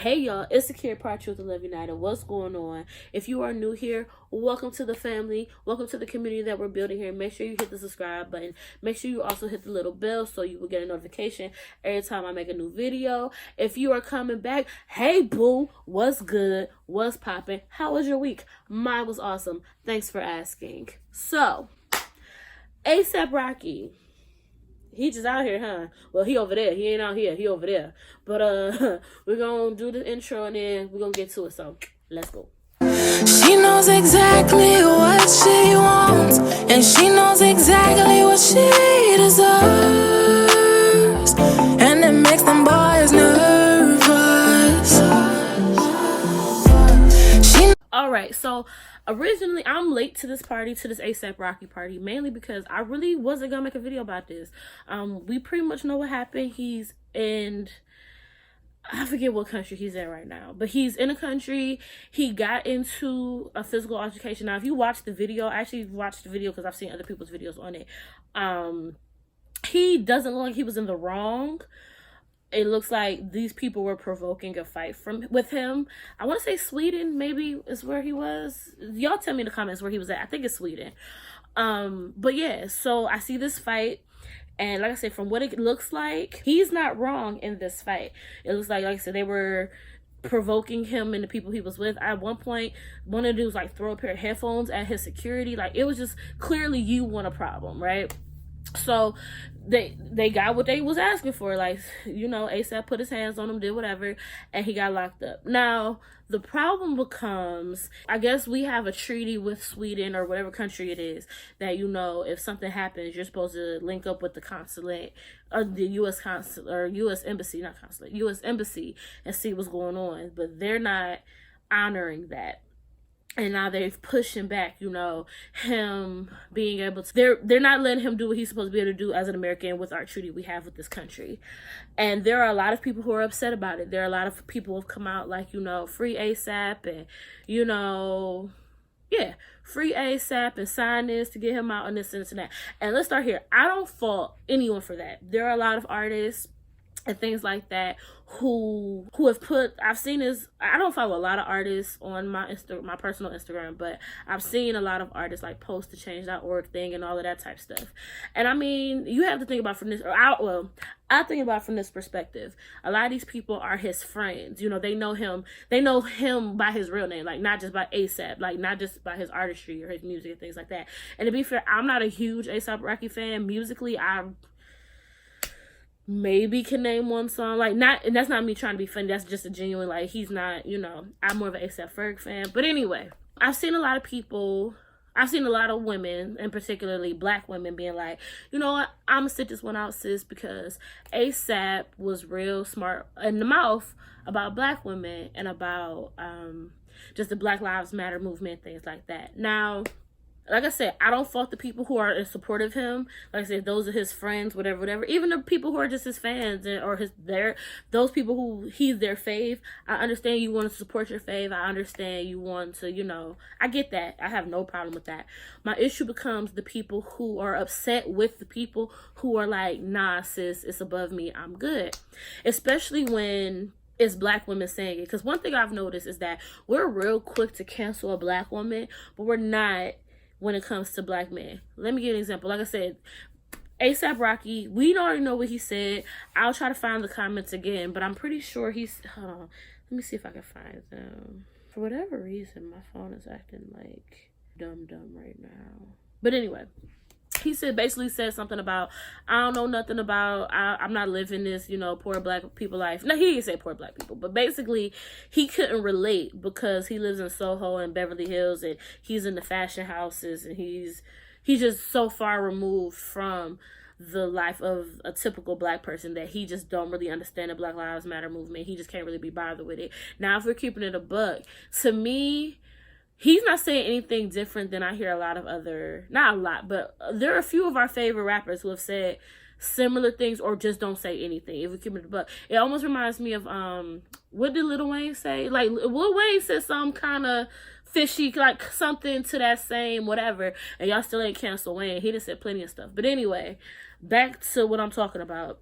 Hey y'all, it's Akira Part 2 of the Love United. What's going on? If you are new here, welcome to the family. Welcome to the community that we're building here. Make sure you hit the subscribe button. Make sure you also hit the little bell so you will get a notification every time I make a new video. If you are coming back, hey boo, what's good? What's popping? How was your week? Mine was awesome. Thanks for asking. So, A$AP Rocky. He just out here, huh? Well, he over there. He ain't out here. He over there. But we're gonna do the intro and then we're gonna get to it. So let's go. She knows exactly what she wants, and she knows exactly what she deserves, and it makes them boys nervous. All right, so originally I'm late to this party, to this A$AP Rocky party, mainly because I really wasn't gonna make a video about this. We pretty much know what happened. He's in, I forget what country he's in right now, but he's in a country. He got into a physical altercation. Now, if you watch the video, I actually watched the video because I've seen other people's videos on it. He doesn't look like he was in the wrong. It looks like these people were provoking a fight with him. I want to say Sweden maybe is where he was. Y'all tell me in the comments where he was at. I think it's Sweden. But yeah, so I see this fight. And like I said, from what it looks like, he's not wrong in this fight. It looks like I said, they were provoking him and the people he was with. At one point, one of the dudes like throw a pair of headphones at his security. Like, it was just clearly you want a problem, right? So they got what they was asking for. Like, you know, A$AP put his hands on him, did whatever, and he got locked up. Now, the problem becomes, I guess we have a treaty with Sweden or whatever country it is that, you know, if something happens, you're supposed to link up with the consulate or the U.S. consulate or U.S. embassy, not consulate, U.S. embassy, and see what's going on. But they're not honoring that. And now they're pushing back, you know, him being able to, they're not letting him do what he's supposed to be able to do as an American with our treaty we have with this country. And there are a lot of people who are upset about it. There are a lot of people who have come out like, you know, free A$AP and, you know, yeah, free A$AP and sign this to get him out and this and this and that. And let's start here. I don't fault anyone for that. There are a lot of artists and things like that who have put, I've seen this, I don't follow a lot of artists on my personal Instagram, but I've seen a lot of artists like post the change.org thing and all of that type stuff. And I mean, you have to think about from this, I think about from this perspective. A lot of these people are his friends. You know, they know him by his real name, like not just by A$AP, like not just by his artistry or his music and things like that. And to be fair, I'm not a huge A$AP Rocky fan. Musically, I maybe can name one song, like not, and that's not me trying to be funny, that's just a genuine, like, he's not, you know, I'm more of an A$AP Ferg fan. But anyway, I've seen a lot of women, and particularly black women, being like, you know what, I'm gonna sit this one out, sis, because A$AP was real smart in the mouth about black women and about just the Black Lives Matter movement, things like that. Now, like I said, I don't fault the people who are in support of him. Like I said, those are his friends, whatever. Even the people who are just his fans or those people who he's their fave. I understand you want to support your fave. I understand you want to, you know, I get that. I have no problem with that. My issue becomes the people who are upset with the people who are like, nah, sis, it's above me, I'm good. Especially when it's black women saying it. Because one thing I've noticed is that we're real quick to cancel a black woman, but we're not when it comes to black men. Let me give an example. Like I said, A$AP Rocky, we already know what he said. I'll try to find the comments again, but I'm pretty sure he's, hold on, let me see if I can find them. For whatever reason, my phone is acting like dumb right now. But anyway, he basically said something about, I don't know nothing about, I'm not living this, you know, poor black people life. No, he didn't say poor black people, but basically he couldn't relate because he lives in Soho and Beverly Hills and he's in the fashion houses and he's just so far removed from the life of a typical black person that he just don't really understand the Black Lives Matter movement. He just can't really be bothered with it. Now, if we're keeping it a buck, to me, he's not saying anything different than I hear a lot of other, not a lot, but there are a few of our favorite rappers who have said similar things or just don't say anything. If we keep it a buck, it almost reminds me of, what did Lil Wayne say? Like, Lil Wayne said some kind of fishy, like something to that same whatever, and y'all still ain't cancel Wayne. He done said plenty of stuff. But anyway, back to what I'm talking about.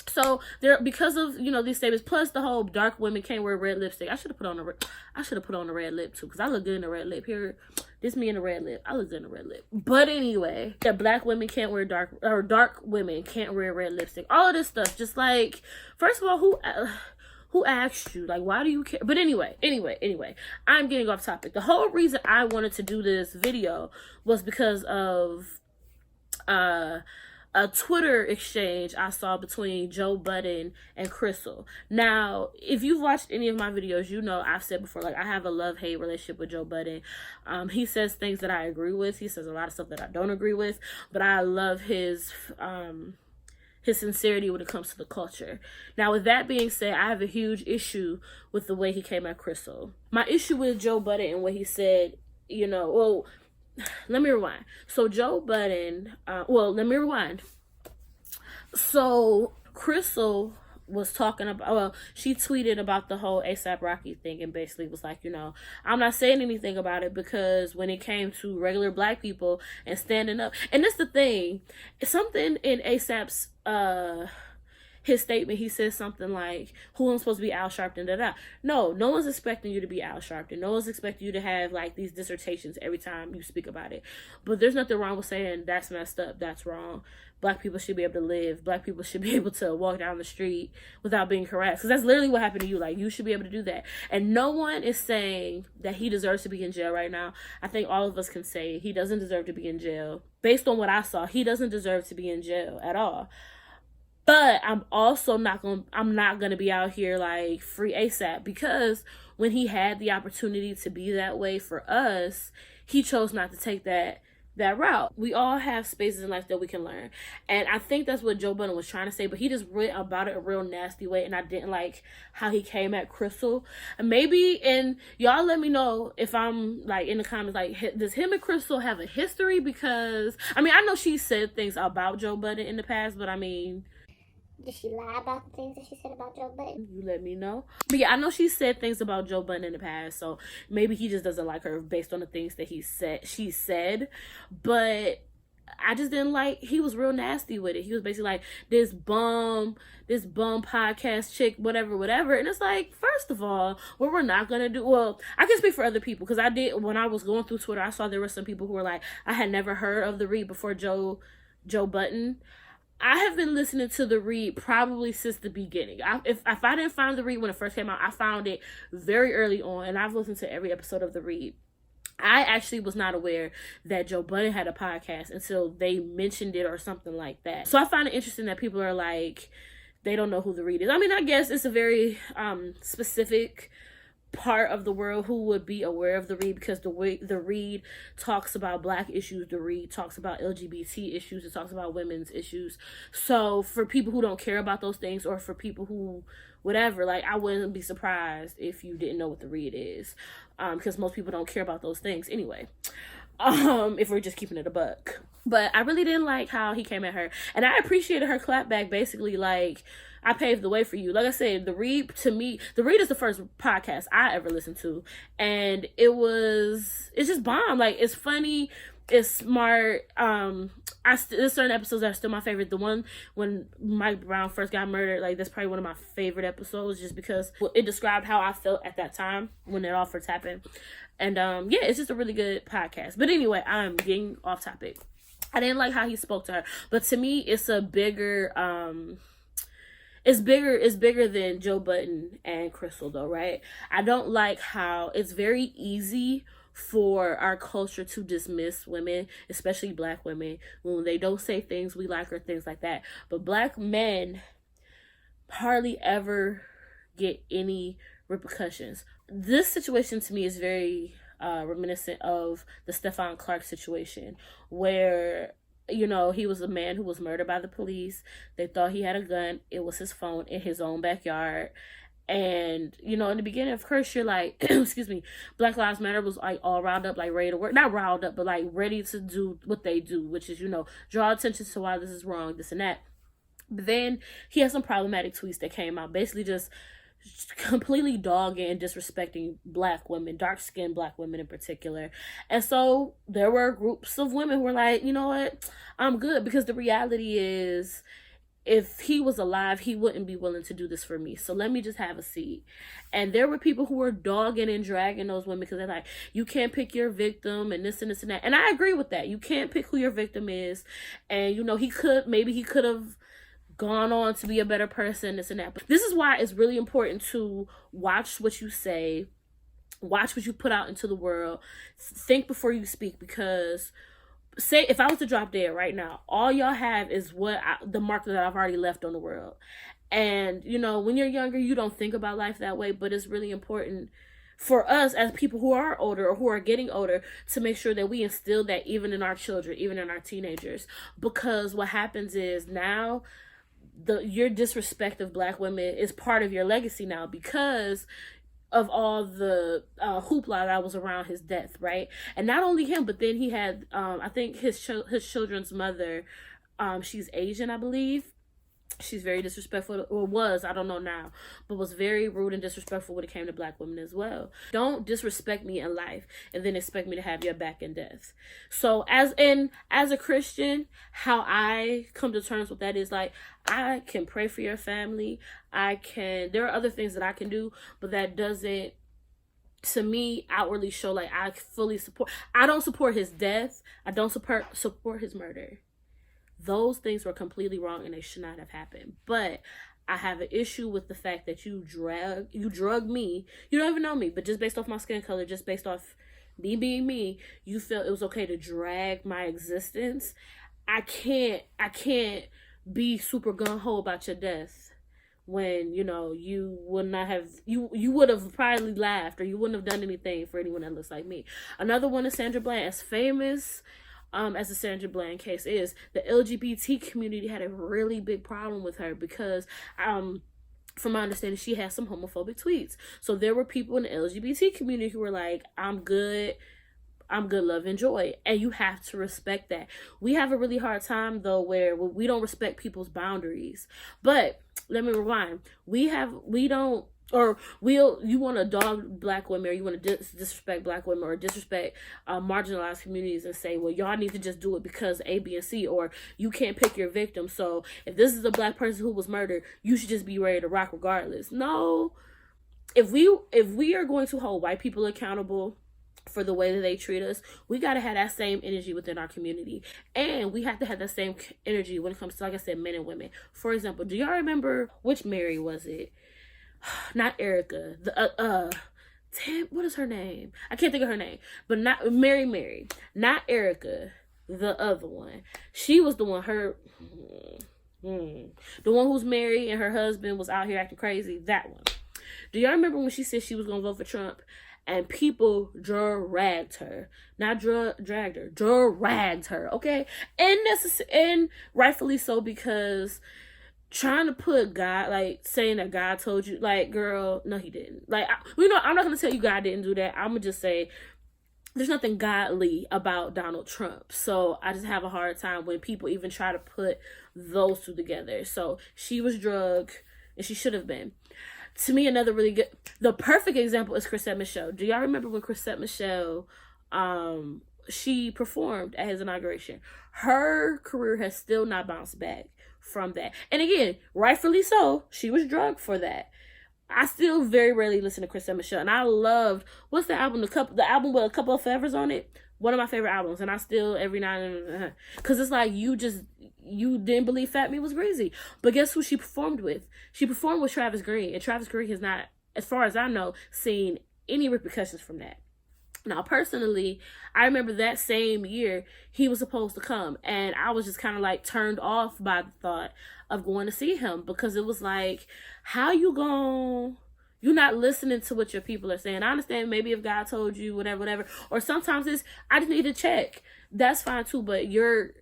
So there, because of these statements, plus the whole dark women can't wear red lipstick. I should have put on a red lip too, because I look good in a red lip. Here, this me in a red lip. I look good in a red lip. But anyway, yeah, black women can't wear dark women can't wear red lipstick. All of this stuff, just like, first of all, who asked you? Like, why do you care? But anyway, I'm getting off topic. The whole reason I wanted to do this video was because of a Twitter exchange I saw between Joe Budden and Crystal. Now, if you've watched any of my videos, you know I've said before, like, I have a love-hate relationship with Joe Budden. He says things that I agree with. He says a lot of stuff that I don't agree with, but I love his sincerity when it comes to the culture. Now, with that being said, I have a huge issue with the way he came at Crystal. My issue with Joe Budden and what he said, let me rewind. So Joe Budden, let me rewind. So Crystal was talking about, she tweeted about the whole ASAP Rocky thing and basically was like, I'm not saying anything about it because when it came to regular black people and standing up, and that's the thing, something in ASAP's, his statement, he says something like, who am I supposed to be Al Sharpton, da da. No one's expecting you to be Al Sharpton. No one's expecting you to have like these dissertations every time you speak about it. But there's nothing wrong with saying that's messed up, that's wrong. Black people should be able to live. Black people should be able to walk down the street without being harassed. Because that's literally what happened to you. Like, you should be able to do that. And no one is saying that he deserves to be in jail right now. I think all of us can say he doesn't deserve to be in jail. Based on what I saw, he doesn't deserve to be in jail at all. But I'm also not gonna be out here like free ASAP, because when he had the opportunity to be that way for us, he chose not to take that route. We all have spaces in life that we can learn. And I think that's what Joe Budden was trying to say, but he just went about it a real nasty way, and I didn't like how he came at Crystal. And y'all let me know if I'm like in the comments, like, does him and Crystal have a history? Because I know she said things about Joe Budden in the past, but did she lie about the things that she said about Joe Budden? You let me know. But yeah, I know she said things about Joe Budden in the past, so maybe he just doesn't like her based on the things that she said. But I just didn't like, he was real nasty with it. He was basically like, this bum podcast chick, whatever. And it's like, first of all, what we're not gonna do, well, I can speak for other people, because I did, when I was going through Twitter, I saw there were some people who were like, I had never heard of the read before Joe Budden. I have been listening to the read probably since the beginning. If I didn't find the read when it first came out, I found it very early on, and I've listened to every episode of the read. I actually was not aware that Joe Budden had a podcast until they mentioned it or something like that. So I find it interesting that people are like, they don't know who the read is. I guess it's a very specific part of the world who would be aware of the read, because the read talks about black issues, the read talks about LGBT issues, it talks about women's issues. So for people who don't care about those things, or for people who whatever, like, I wouldn't be surprised if you didn't know what the read is, because most people don't care about those things anyway, if we're just keeping it a buck. But I really didn't like how he came at her, and I appreciated her clapback, basically like, I paved the way for you. Like I said, the read is the first podcast I ever listened to, and it's just bomb. Like, it's funny, it's smart. There's certain episodes that are still my favorite. The one when Mike Brown first got murdered, like, that's probably one of my favorite episodes, just because it described how I felt at that time when it all first happened. And yeah, it's just a really good podcast. But anyway, I'm getting off topic. I didn't like how he spoke to her, but to me, it's a bigger it's bigger than Joe Budden and Crystal, though, right? I don't like how it's very easy for our culture to dismiss women, especially black women, when they don't say things we like or things like that. But black men hardly ever get any repercussions. This situation to me is very reminiscent of the Stephon Clark situation, where he was a man who was murdered by the police. They thought he had a gun. It was his phone in his own backyard. And, in the beginning, of course, you're like, excuse me, Black Lives Matter was like all riled up, like ready to work. Not riled up, but like ready to do what they do, which is, draw attention to why this is wrong, this and that. But then he had some problematic tweets that came out, basically just completely dogging and disrespecting black women, dark-skinned black women in particular. And so there were groups of women who were like, you know what, I'm good, because the reality is, if he was alive, he wouldn't be willing to do this for me. So let me just have a seat. And there were people who were dogging and dragging those women because they're like, you can't pick your victim and this and this and that. And I agree with that. You can't pick who your victim is. And, you know, he could have gone on to be a better person, this and that. But this is why it's really important to watch what you say, watch what you put out into the world, think before you speak, because say if I was to drop dead right now, all y'all have is the mark that I've already left on the world. And, you know, when you're younger, you don't think about life that way, but it's really important for us as people who are older or who are getting older to make sure that we instill that even in our children, even in our teenagers. Because what happens is now your disrespect of Black women is part of your legacy now because of all the hoopla that was around his death, right? And not only him, but then he had, I think his children's mother, she's Asian, I believe. She's very disrespectful, or was, I don't know now, but was very rude and disrespectful when it came to Black women as well. Don't disrespect me in life and then expect me to have your back in death. So as a Christian, how I come to terms with that is like, I can pray for your family. There are other things that I can do, but that doesn't, to me, outwardly show like I fully support. I don't support his death. I don't support his murder. Those things were completely wrong and they should not have happened. But I have an issue with the fact that you drug me. You don't even know me, but just based off my skin color, just based off me being me, you felt it was okay to drag my existence. I can't be super gung-ho about your death when, you know, you would not have, you would have probably laughed or you wouldn't have done anything for anyone that looks like me. Another one is Sandra Bland. As famous as the Sandra Bland case is, the LGBT community had a really big problem with her because, from my understanding, she had some homophobic tweets. So there were people in the LGBT community who were like, I'm good, love, and joy. And you have to respect that. We have a really hard time, though, where we don't respect people's boundaries. But let me rewind. You want to dog Black women, or you want to disrespect Black women, or disrespect marginalized communities and say, well, y'all need to just do it because A, B, and C, or you can't pick your victim. So if this is a Black person who was murdered, you should just be ready to rock regardless. No. If we are going to hold white people accountable for the way that they treat us, we got to have that same energy within our community. And we have to have that same energy when it comes to, like I said, men and women. For example, do y'all remember, which Mary was it? Not Erica. What is her name? I can't think of her name. But not Mary. Not Erica. The other one. She was the one, the one who's married and her husband was out here acting crazy. That one. Do y'all remember when she said she was going to vote for Trump? And people dragged her. Not dragged her. Dragged her, okay? And rightfully so, because trying to put God, like, saying that God told you, like, girl, no, he didn't. Like, I'm not going to tell you God didn't do that. I'm going to just say there's nothing godly about Donald Trump. So I just have a hard time when people even try to put those two together. So she was drugged, and she should have been. To me, another really good, the perfect example is Chrisette Michele. Do y'all remember when Chrisette Michele, she performed at his inauguration? Her career has still not bounced back from that. And again, rightfully so, she was drugged for that. I still very rarely listen to Chrisette Michele, and I loved, what's the album? The album with a couple of favors on it. One of my favorite albums, and I still every now and then, because it's like you didn't believe Fat Me was crazy. But guess who she performed with? She performed with Travis Green, and Travis Green has not, as far as I know, seen any repercussions from that. Now, personally, I remember that same year he was supposed to come, and I was just kind of like turned off by the thought of going to see him, because it was like, how you're not listening to what your people are saying. I understand maybe if God told you whatever, or sometimes it's, I just need to check. That's fine too, but your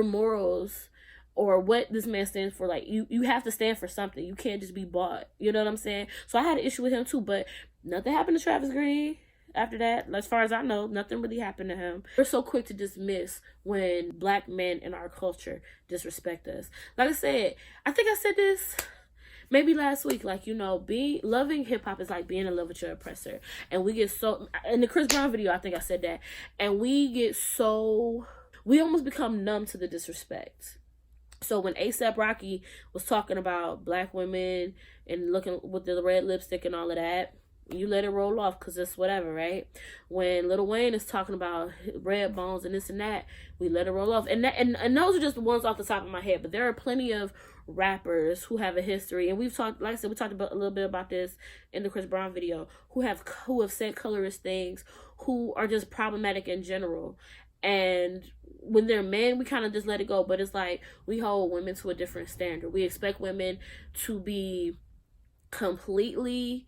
morals or what this man stands for, like, you have to stand for something. You can't just be bought. You know what I'm saying? So I had an issue with him too, but nothing happened to Travis Green after that. As far as I know, nothing really happened to him. We're so quick to dismiss when Black men in our culture disrespect us. Like I said, I think I said this maybe last week, like, loving hip-hop is like being in love with your oppressor. And we get so, in the Chris Brown video, I think I said that, and we almost become numb to the disrespect. So when ASAP Rocky was talking about black women and looking with the red lipstick and all of that, you let it roll off because it's whatever, right? When Lil Wayne is talking about red bones and this and that, we let it roll off. And those are just the ones off the top of my head. But there are plenty of rappers who have a history, and we've talked, like I said, we talked about a little bit about this in the Chris Brown video, who have said colorist things, who are just problematic in general. And when they're men, we kind of just let it go. But it's like we hold women to a different standard. We expect women to be completely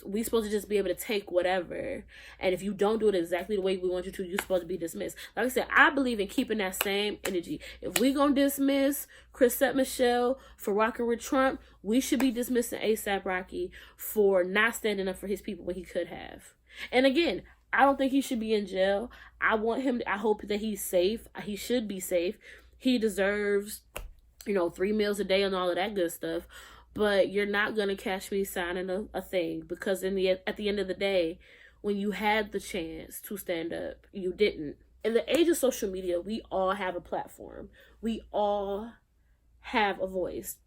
we supposed to just be able to take whatever, and if you don't do it exactly the way we want you to, you're supposed to be dismissed. Like I said, I believe in keeping that same energy. If we gonna dismiss Chrisette Michelle for rocking with Trump, we should be dismissing ASAP Rocky for not standing up for his people when he could have. And again, I don't think he should be in jail. I hope that he's safe. He should be safe. He deserves 3 meals a day and all of that good stuff. But you're not going to catch me signing a thing, because at the end of the day, when you had the chance to stand up, you didn't. In the age of social media, we all have a platform. We all have a voice.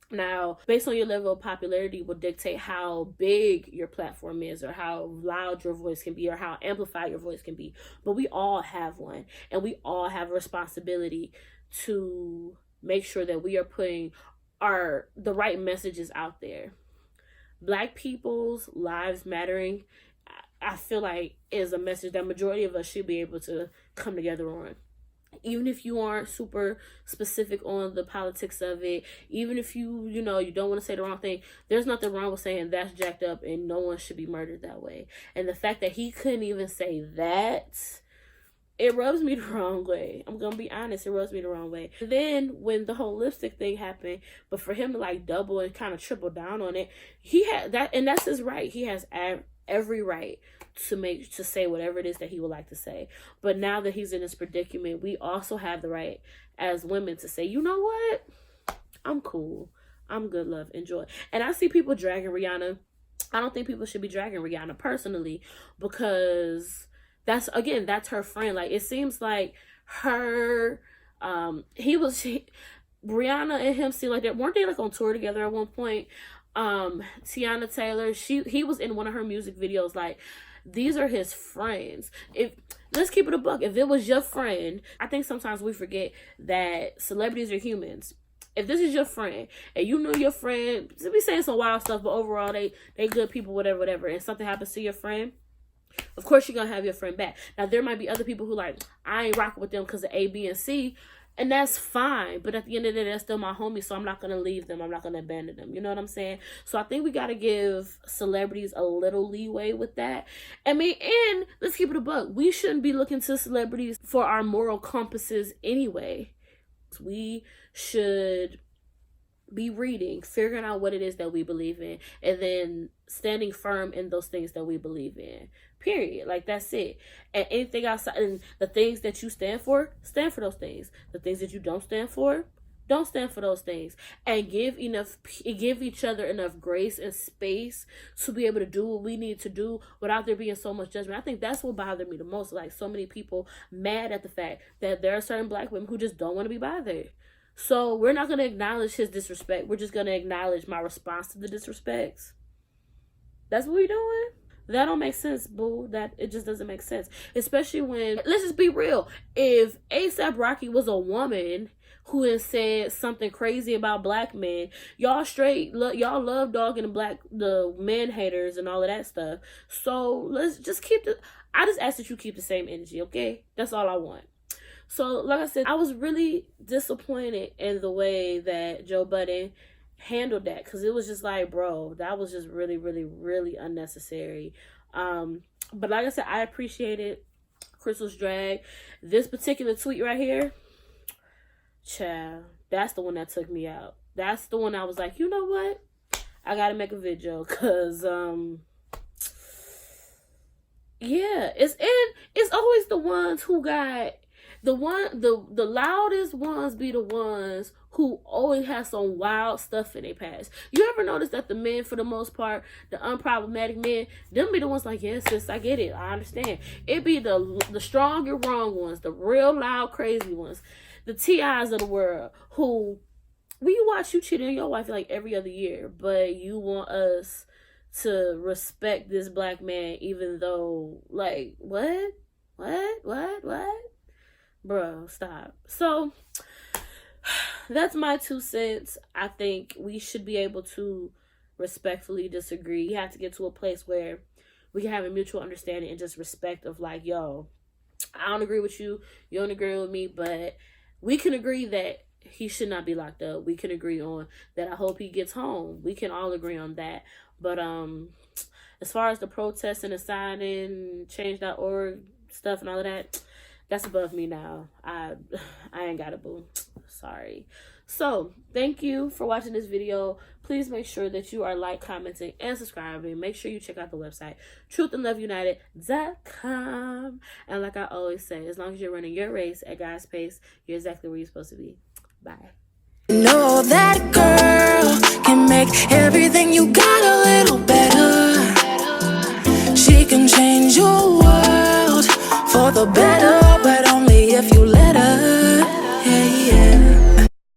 Now, based on your level of popularity will dictate how big your platform is, or how loud your voice can be, or how amplified your voice can be. But we all have one, and we all have a responsibility to make sure that we are putting the right messages out there. Black people's lives mattering, I feel like, is a message that majority of us should be able to come together on. Even if you aren't super specific on the politics of it, even if you don't want to say the wrong thing, there's nothing wrong with saying that's jacked up and no one should be murdered that way. And the fact that he couldn't even say that, it rubs me the wrong way. I'm gonna be honest, it rubs me the wrong way. And then when the whole lipstick thing happened, but for him to like double and kind of triple down on it, he had that, and that's his right. He has every right to say whatever it is that he would like to say. But now that he's in this predicament, we also have the right as women to say, you know what? I'm cool. I'm good, love, enjoy. And I see people dragging Rihanna. I don't think people should be dragging Rihanna personally, because that's her friend. Like, it seems like Rihanna and him seem like that. Weren't they like on tour together at one point? Tiana Taylor, he was in one of her music videos. Like, these are his friends. Let's keep it a buck. If it was your friend, I think sometimes we forget that celebrities are humans. If this is your friend, and you know your friend, to be saying some wild stuff, but overall they good people, whatever, and something happens to your friend, of course you're gonna have your friend back. Now, there might be other people who like, I ain't rocking with them because of A, B, and C, and that's fine. But at the end of the day, that's still my homie, so I'm not gonna leave them. I'm not gonna abandon them. You know what I'm saying? So I think we gotta give celebrities a little leeway with that. I mean, and let's keep it a buck. We shouldn't be looking to celebrities for our moral compasses anyway. We should be reading, figuring out what it is that we believe in, and then standing firm in those things that we believe in. Period. Like, that's it. And anything outside, and the things that you stand for those things. The things that you don't stand for those things. And give each other enough grace and space to be able to do what we need to do without there being so much judgment. I think that's what bothered me the most. Like, so many people mad at the fact that there are certain black women who just don't want to be bothered. So we're not going to acknowledge his disrespect. We're just going to acknowledge my response to the disrespects. That's what we're doing. That don't make sense, boo. That it just doesn't make sense. Especially when, let's just be real. If ASAP Rocky was a woman who has said something crazy about black men, y'all love dogging the men haters and all of that stuff. So let's just I just ask that you keep the same energy, okay? That's all I want. So, like I said, I was really disappointed in the way that Joe Budden handled that, because it was just like, bro, that was just really, really, really unnecessary. But like I said, I appreciated Crystal's drag. This particular tweet right here, child, that's the one that took me out. That's the one I was like, you know what? I gotta make a video, because yeah, it's always the ones who got the loudest ones be the ones who always have some wild stuff in their past. You ever notice that the men, for the most part, the unproblematic men, them be the ones like, yes, sis, I get it, I understand. It be the strong and wrong ones, the real loud, crazy ones. the TIs of the world who we watch you cheating on your wife like every other year, but you want us to respect this black man even though, like, what? Bro, stop. So that's my 2 cents. I think we should be able to respectfully disagree. We have to get to a place where we can have a mutual understanding and just respect of like, yo, I don't agree with you, you don't agree with me, but we can agree that he should not be locked up. We can agree on that. I hope he gets home. We can all agree on that. But as far as the protest and the signing, change.org stuff and all of that, that's above me now. I ain't got a boo. Sorry. So thank you for watching this video. Please make sure that you are like, commenting, and subscribing. Make sure you check out the website, truthandloveunited.com. And like I always say, as long as you're running your race at God's pace, you're exactly where you're supposed to be. Bye. Know that girl can make everything you got a little better. She can change your world for the better.